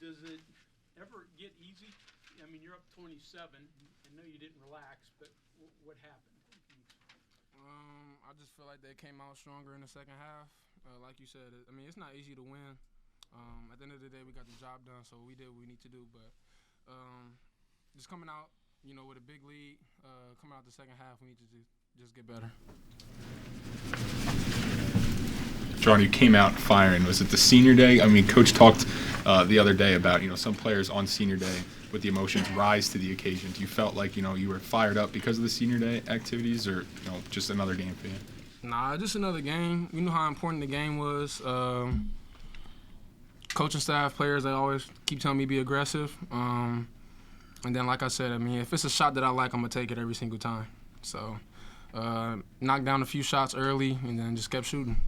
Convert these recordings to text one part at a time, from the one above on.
Does it ever get easy? I mean, you're up 27. I know you didn't relax, but what happened? I just feel like they came out stronger in the second half. Like you said, I mean, it's not easy to win. At the end of the day, we got the job done, so we did what we need to do. But just coming out, with a big lead, coming out the second half, we need to just get better. Javon, you came out firing. Was it the senior day? I mean, Coach talked the other day about, some players on senior day with the emotions rise to the occasion. Do you felt like, you were fired up because of the senior day activities or, just another game for you? Nah, just another game. We knew how important the game was. Coaching staff, players, they always keep telling me be aggressive. And then, like I said, I mean, if it's a shot that I like, I'm going to take it every single time. So, knocked down a few shots early and then just kept shooting.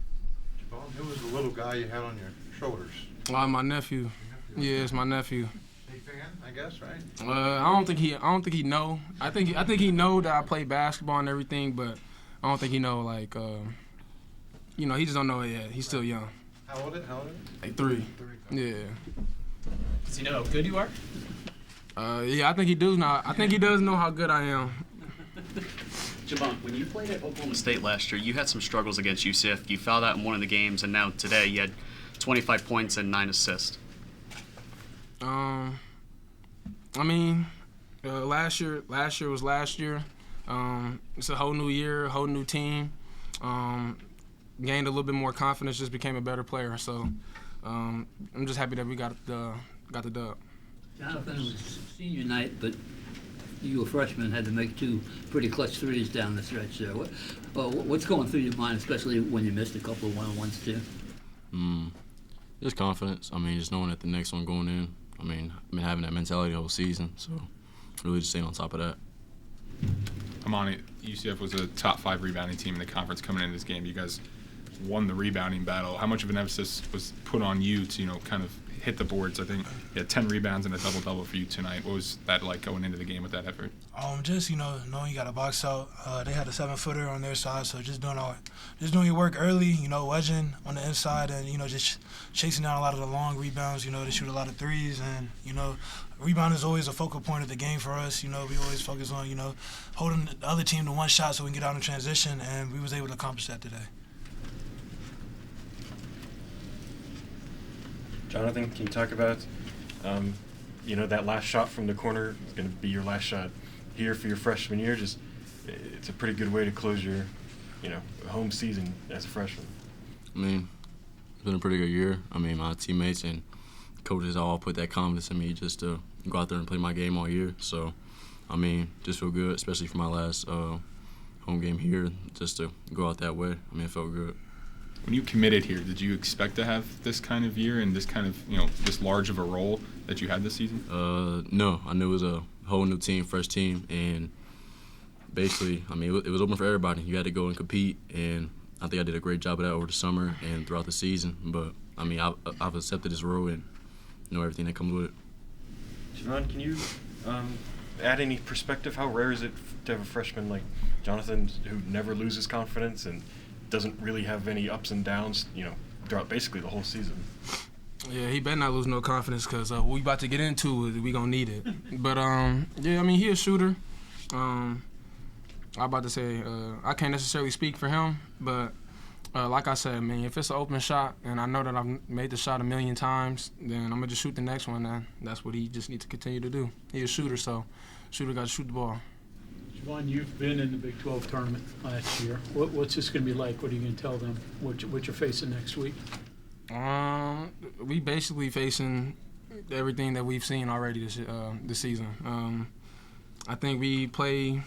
Javon, who was the little guy you had on your shoulders? My nephew. Yeah, it's my nephew. Big fan, I guess, right? I don't think he know. I think he know that I play basketball and everything, but I don't think he know, like, he just don't know it yet. He's still young. How old is he? Like 3. Yeah. Does he know how good you are? Yeah, I think he does now. I think he does know how good I am. Javon, when you played at Oklahoma State last year, you had some struggles against UCF. You fouled out in one of the games, and now today you had 25 points and 9 assists. I mean, last year was last year. It's a whole new year, whole new team. Gained a little bit more confidence, just became a better player. So I'm just happy that we got the dub. Jonathan, it was senior night, but you, a freshman, had to make 2 pretty clutch threes down the stretch there. What's going through your mind, especially when you missed a couple of one-on-ones too? Just confidence. I mean, just knowing that the next one going in. I mean, I've been having that mentality the whole season, so really just staying on top of that. Amani, UCF was a top 5 rebounding team in the conference coming into this game. You guys won the rebounding battle. How much of an emphasis was put on you to, kind of hit the boards? I think you had 10 rebounds and a double-double for you tonight. What was that like going into the game with that effort? Just, knowing you got a box out. They had a 7-footer on their side, so just doing your work early, wedging on the inside and, just chasing down a lot of the long rebounds, to shoot a lot of threes. And, rebound is always a focal point of the game for us. We always focus on, holding the other team to one shot so we can get out in transition, and we was able to accomplish that today. Jonathan, can you talk about, that last shot from the corner is going to be your last shot here for your freshman year? It's a pretty good way to close your, home season as a freshman. I mean, it's been a pretty good year. I mean, my teammates and coaches all put that confidence in me just to go out there and play my game all year. So, I mean, just feel good, especially for my last home game here, just to go out that way. I mean, it felt good. When you committed here, did you expect to have this kind of year and this kind of, this large of a role that you had this season? No. I knew it was a whole new team, fresh team, and basically, I mean, it was open for everybody. You had to go and compete, and I think I did a great job of that over the summer and throughout the season. But, I mean, I've accepted this role and everything that comes with it. Javon, can you add any perspective? How rare is it to have a freshman like Jonathan who never loses confidence and doesn't really have any ups and downs, throughout basically the whole season? Yeah, he better not lose no confidence because what we about to get into, we going to need it. But, yeah, I mean, he a shooter. I'm about to say I can't necessarily speak for him, but like I said, I mean, if it's an open shot and I know that I've made the shot a million times, then I'm going to just shoot the next one, and that's what he just needs to continue to do. He's a shooter, so shooter got to shoot the ball. Javon, you've been in the Big 12 tournament last year. What's this going to be like? What are you going to tell them? What you're facing next week? We basically facing everything that we've seen already this season. I think we play.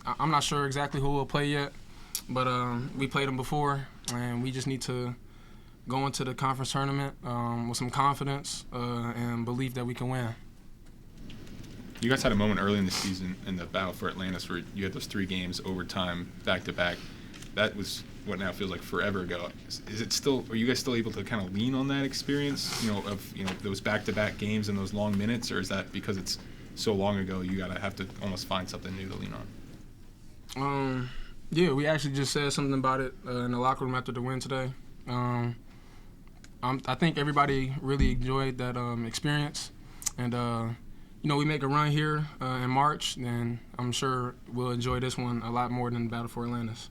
I'm not sure exactly who we'll play yet, but we played them before, and we just need to go into the conference tournament with some confidence and belief that we can win. You guys had a moment early in the season in the battle for Atlantis where you had those 3 games overtime back-to-back. That was what now feels like forever ago. Is it still? Are you guys still able to kind of lean on that experience, of those back-to-back games and those long minutes, or is that because it's so long ago you have to almost find something new to lean on? Yeah, we actually just said something about it in the locker room after the win today. I think everybody really enjoyed that experience, and we make a run here in March, then I'm sure we'll enjoy this one a lot more than Battle for Atlantis.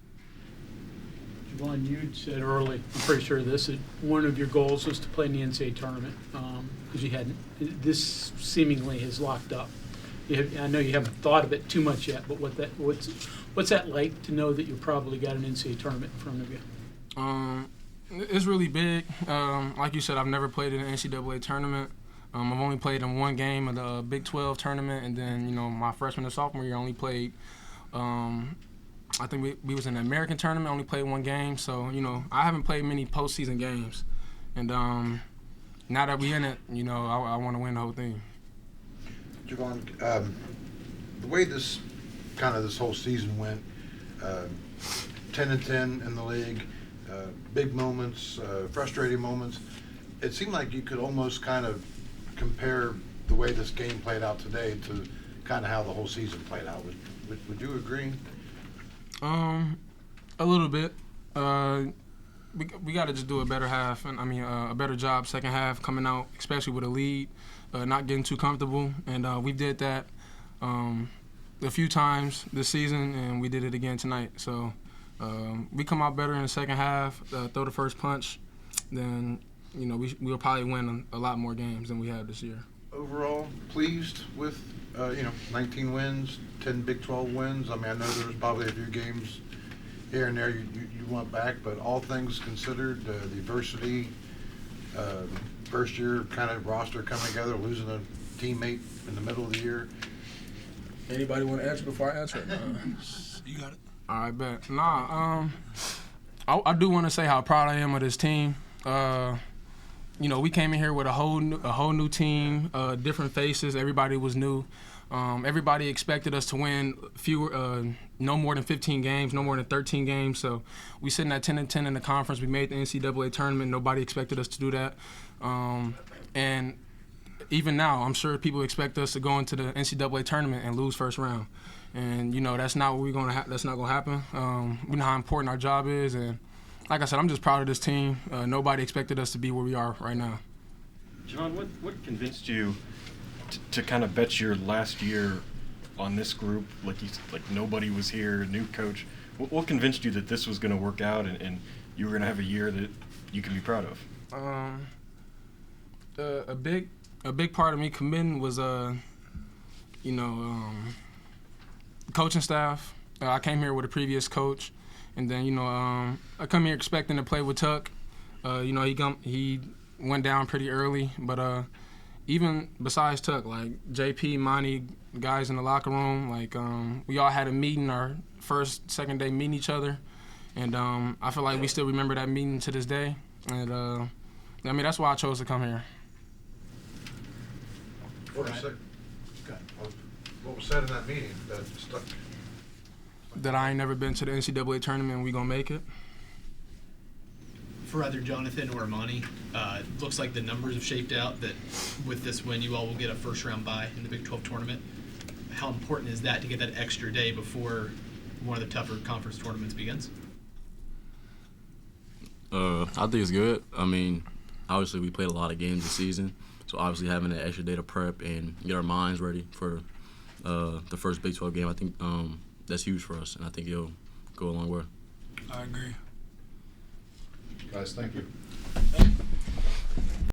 Javon, you said early, I'm pretty sure that one of your goals was to play in the NCAA tournament because you hadn't. This seemingly is locked up. I know you haven't thought of it too much yet, but what's that like to know that you probably got an NCAA tournament in front of you? It's really big. Like you said, I've never played in an NCAA tournament. I've only played in one game of the Big 12 tournament, and then my freshman and sophomore year I only played. I think we was in the American tournament, only played one game. So I haven't played many postseason games, and now that we in it, I want to win the whole thing. Javon, the way this whole season went, 10-10 in the league, big moments, frustrating moments. It seemed like you could almost kind of compare the way this game played out today to kind of how the whole season played out. Would you agree? A little bit. We got to just do a better half, and a better job second half coming out, especially with a lead, not getting too comfortable, and we did that a few times this season, and we did it again tonight. So we come out better in the second half, throw the first punch, then we'll probably win a lot more games than we have this year. Overall, pleased with 19 wins, 10 Big 12 wins. I know there was probably a few games here and there you want back, but all things considered, the adversity, first year kind of roster coming together, losing a teammate in the middle of the year. Anybody want to answer before I answer it? You got it. All right, bet. I do want to say how proud I am of this team. We came in here with a whole new team, different faces. Everybody was new. Everybody expected us to win no more than 15 games, no more than 13 games. So we sitting at 10-10 in the conference. We made the NCAA tournament. Nobody expected us to do that. And even now, I'm sure people expect us to go into the NCAA tournament and lose first round. And that's not what that's not gonna happen. We know how important our job is, and like I said, I'm just proud of this team. Nobody expected us to be where we are right now. John, what convinced you to kind of bet your last year on this group? Like nobody was here, new coach. What convinced you that this was going to work out and you were going to have a year that you can be proud of? A big part of me committing was coaching staff. I came here with a previous coach, and then I come here expecting to play with Tuck. He went down pretty early, but even besides Tuck, like JP, Monty, guys in the locker room, we all had a meeting, our second day meeting each other, and I feel like we still remember that meeting to this day, and that's why I chose to come here. What was said in that meeting that stuck? That I ain't never been to the NCAA tournament and we gonna make it. For either Jonathan or Amani, looks like the numbers have shaped out that with this win you all will get a first round bye in the Big 12 tournament. How important is that to get that extra day before one of the tougher conference tournaments begins? I think it's good. Obviously we played a lot of games this season, so obviously having that extra day to prep and get our minds ready for the first Big 12 game, I think that's huge for us, and I think it'll go a long way. I agree. Guys, thank you.